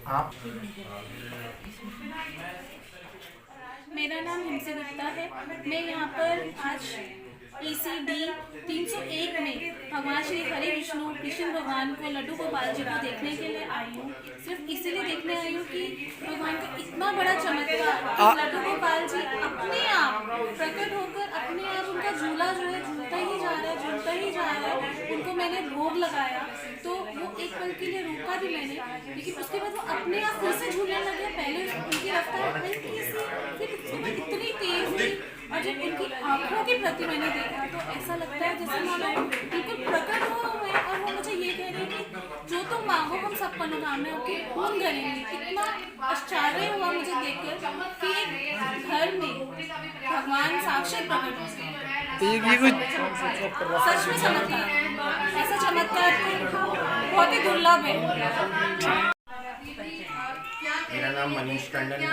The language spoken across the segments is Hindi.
आप मेरा नाम हिमसी गुप्ता है। मैं यहाँ पर आज ECD 301 में भगवान श्री हरि विष्णु कृष्ण भगवान को लड्डू गोपाल जी को देखने के लिए आई हूँ। सिर्फ इसीलिए देखने आई हूँ कि भगवान का इतना बड़ा चमत्कार, लड्डू गोपाल जी अपने आप प्रकट होकर अपने आप उनका झूला जो है झूलता ही जा रहा है, झूलता ही जा रहा है। उनको मैंने भोग लगाया तो वो एक पल के लिए रोका भी मैंने, लेकिन उसके बाद वो अपने आप फिर से झूलने लगे। पहले उनकी रफ्तार हल्की सी, फिर उसके बाद इतनी तेज हुई, और जब उनकी आंखों के प्रति मैंने देखा तो ऐसा लगता है जैसे मानो बिल्कुल प्रकट हो हुए, और वो मुझे ये कह रहे हैं कि जो तुम मांगो हम सब मनोकामनाओं के पूर्ण करेंगे। इतना आश्चर्य हुआ मुझे देखकर कि एक घर में भगवान साक्षात प्रकट हो गए। ये कुछ सच में चमत्कार, ऐसा चमत्कार बहुत ही दुर्लभ है। मेरा नाम मनीष टंडन है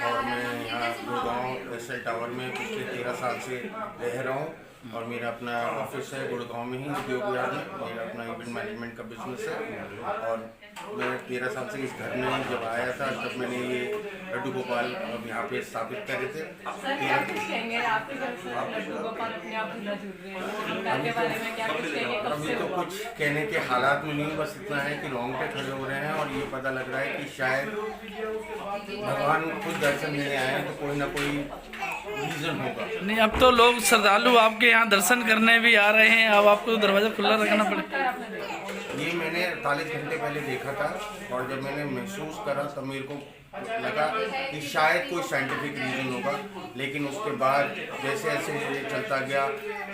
और मैं यहाँ गुड़गांव एसएल टावर में पिछले 13 साल से रह रहा हूँ, और मेरा अपना ऑफिस है गुड़गांव में ही उद्योग विहार में। मेरा अपना इवेंट मैनेजमेंट का बिजनेस है, और मैं 13 साल से इस घर में जब आया था तब मैंने ये लड्डू गोपाल अब यहाँ पे स्थापित करे थे। अभी तो कुछ कहने के हालात में नहीं, बस इतना है कि रोंगटे खड़े हो रहे हैं, और ये पता लग रहा है कि शायद भगवान खुद दर्शन देने आए हैं, तो कोई ना कोई रीजन होगा। नहीं, अब तो लोग श्रद्धालु आपके यहाँ दर्शन करने भी आ रहे हैं, अब आपको दरवाजा खुला रखना पड़ेगा। ये मैंने 48 घंटे पहले देखा था, और जब मैंने महसूस करा तब मेरे को लगा कि शायद कोई साइंटिफिक रीज़न होगा, लेकिन उसके बाद जैसे जैसे ये चलता गया,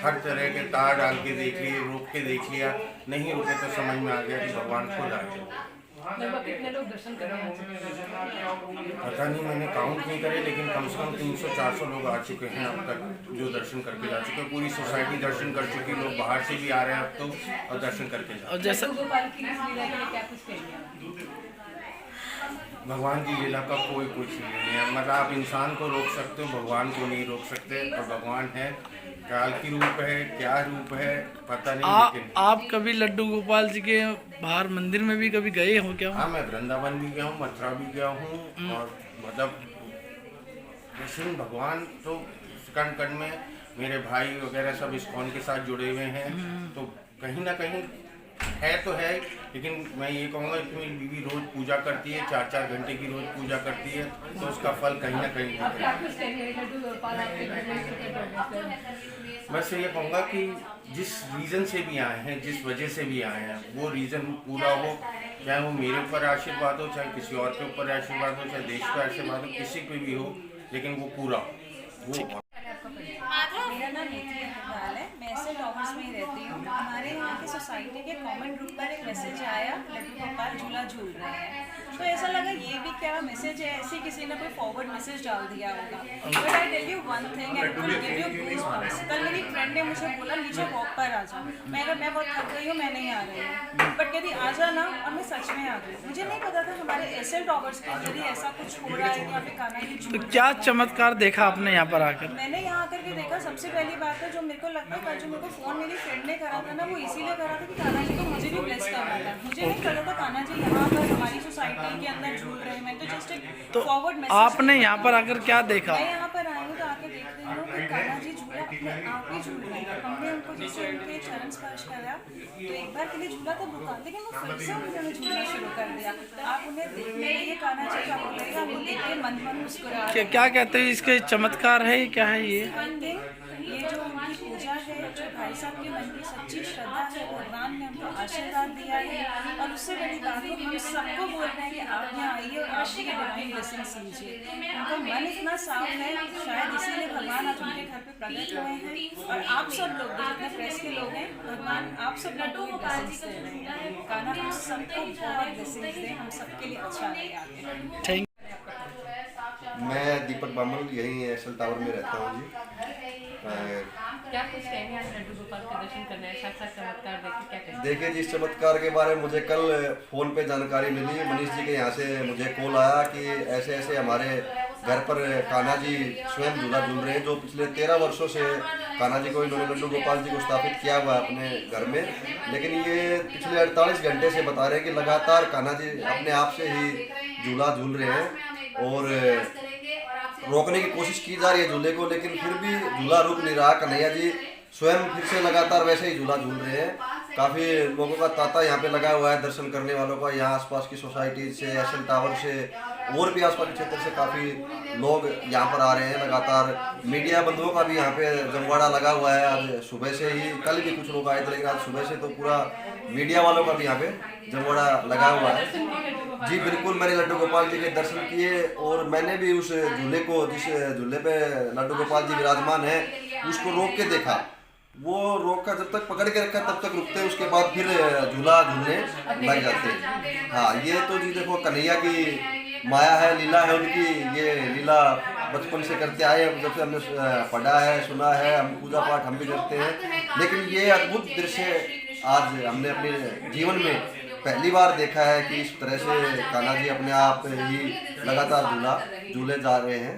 हर तरह के तार डाल के देख लिए, रोक के देख लिया, नहीं रुके तो समझ में आ गया कि भगवान खुद आ गए। कितने लोग दर्शन करने पता नहीं, मैंने काउंट नहीं करे, लेकिन कम से कम 300-400 लोग आ चुके हैं अब तक, जो दर्शन करके जा चुके हैं। पूरी सोसाइटी दर्शन कर चुकी है, लोग बाहर से भी आ रहे हैं अब तो, और दर्शन करके जा। और जैसा गोपाल की इस लीला के लिए क्या कुछ कहेंगे? भगवान की लीला का कोई कुछ नहीं है, मतलब आप इंसान को रोक सकते हो, भगवान को नहीं रोक सकते। और भगवान है, काल की रूप है, क्या रूप है पता नहीं। लेकिन आप कभी लड्डू गोपाल जी के बाहर मंदिर में भी कभी गए हो क्या? हाँ, मैं वृंदावन भी गया हूँ, मथुरा भी गया हूँ, और मतलब कृष्ण भगवान तो कण कण में, मेरे भाई वगैरह सब इस्कॉन के साथ जुड़े हुए हैं, तो कहीं ना कहीं है तो है। लेकिन मैं ये कहूँगा कि मेरी बीवी रोज पूजा करती है, 4-4 घंटे की रोज पूजा करती है, तो उसका फल कहीं ना कहीं मिलता है। बस ये कहूँगा कि जिस रीज़न से भी आए हैं, जिस वजह से भी आए हैं, वो रीज़न पूरा हो, चाहे वो मेरे ऊपर आशीर्वाद हो, चाहे किसी और के ऊपर आशीर्वाद हो, चाहे देश का आशीर्वाद हो, किसी पे भी हो, लेकिन वो पूरा वो। मेरा नाम नीति अग्रवाल है, मैं एसएल टावर्स में ही रहती हूँ। हमारे यहाँ की सोसाइटी के कमेंट ग्रुप पर एक मैसेज आया, लड्डू गोपाल झूला झूल रहे हैं, तो ऐसा लगा ये भी क्या मैसेज है, ऐसे किसी ने कोई फॉरवर्ड मैसेज डाल दिया होगा। But I tell you one thing and will give you goosebumps. कल मेरी फ्रेंड ने मुझे बोला नीचे वॉक पर आ जाओ, मैं बहुत थक गई हूँ, मैं नहीं आ रही हूँ, बट कहती आ जा ना, और मैं सच में आ गई। मुझे नहीं पता था हमारे एसएल टावर्स के अंदर ही ऐसा कुछ हो रहा है कि यहाँ पे कान्हा जी झूल। तो क्या चमत्कार देखा आपने यहाँ पर आकर? मैंने यहाँ आकर के देखा, सबसे पहली बात है जो मेरे को लगता है, जो मेरे को फ़ोन मेरी फ्रेंड ने करा था ना, वो इसीलिए करा था कि कान्हा जी को मुझे भी ब्लेस करना था। मुझे नहीं पता था कान्हा जी यहाँ पर हमारी सोसाइटी के अंदर झूल रहे हैं। मैं तो जस्ट एक फॉरवर्ड मैसेज। आपने यहाँ पर आकर क्या देखा? मैं यहाँ पर आई हूँ तो आके देख रही हूँ कि कान्हा जी झूला अपने आप ही झूल रहे हैं। हमने उनको जैसे उनके चरण स्पर्श करा तो एक बार के लिए झूला तो रुका, लेकिन वो फिर से उन्होंने झूलना शुरू कर दिया। आप उन्हें देखने ये कान्हा जी का बोलेगा, वो देख के मन मुस्कुरा। क्या कहते हैं इसके चमत्कार है, क्या है ये? ये जो उनकी पूजा है, जो भाई साहब के मन की सच्ची श्रद्धा है, भगवान ने हमको आशीर्वाद दिया है, और उससे बड़ी बात है हम सबको बोल रहे हैं कि आप यहाँ आइए और आप भी डिवाइन ब्लेसिंग्स लीजिए। उनका मन इतना साफ है, शायद इसीलिए भगवान आज उनके घर पे प्रकट हुए हैं, और आप सब लोग जितने प्रेस के लोग हैं, भगवान आप सब लोगों को ब्लेसिंग्स दे रहे हैं। कान्हा हम सबको बहुत ब्लेसिंग्स दें, हम सबके लिए अच्छा रहे आगे। थैंक। मैं दीपक बामल यहीं एसएल टावर में रहता हूँ जी। क्या कुछ कहेंगे आज लड्डू गोपाल के दर्शन करने आए, साक्षात चमत्कार देखे, क्या कहेंगे? देखिए जी, इस चमत्कार के बारे में मुझे कल फ़ोन पे जानकारी मिली। मनीष जी के यहाँ से मुझे कॉल आया कि ऐसे ऐसे हमारे घर पर कान्हा जी स्वयं झूला झूल रहे हैं, जो पिछले 13 वर्षों से कान्हा जी को इन्होंने लड्डू गोपाल जी को स्थापित किया हुआ है अपने घर में। लेकिन ये पिछले 48 घंटे से बता रहे हैं कि लगातार कान्हा जी अपने आप से ही झूला झूल रहे हैं और रोकने की कोशिश की जा रही है झूले को, लेकिन फिर भी झूला रुक नहीं रहा। कन्हैया जी स्वयं फिर से लगातार वैसे ही झूला झूल रहे हैं। काफ़ी लोगों का तांता यहाँ पे लगा हुआ है दर्शन करने वालों का। यहाँ आसपास की सोसाइटी से, एसएल टावर से और भी आसपास के क्षेत्र से काफ़ी लोग यहाँ पर आ रहे हैं लगातार। मीडिया बंधुओं का भी यहाँ पे जमवाड़ा लगा हुआ है। आज सुबह से ही, कल भी कुछ लोग आए थे, लेकिन आज सुबह से तो पूरा मीडिया वालों का भी यहाँ पे जमवाड़ा लगा हुआ है। जी बिल्कुल, मैंने लड्डू गोपाल जी के दर्शन किए और मैंने भी उस झूले को, जिस झूले पे लड्डू गोपाल जी विराजमान है, उसको रोक के देखा। वो रोक कर जब तक पकड़ के रखा तब तक रुकते हैं, उसके बाद फिर झूला झूलने लग जाते हैं। हाँ, ये तो जी देखो कन्हैया की माया है, लीला है उनकी। ये लीला बचपन से करते आए हैं, जब से हमने पढ़ा है, सुना है, हम पूजा पाठ हम भी करते हैं। लेकिन ये अद्भुत दृश्य आज हमने अपने जीवन में पहली बार देखा है कि इस तरह से कान्हा जी अपने आप ही लगातार झूले जा रहे हैं।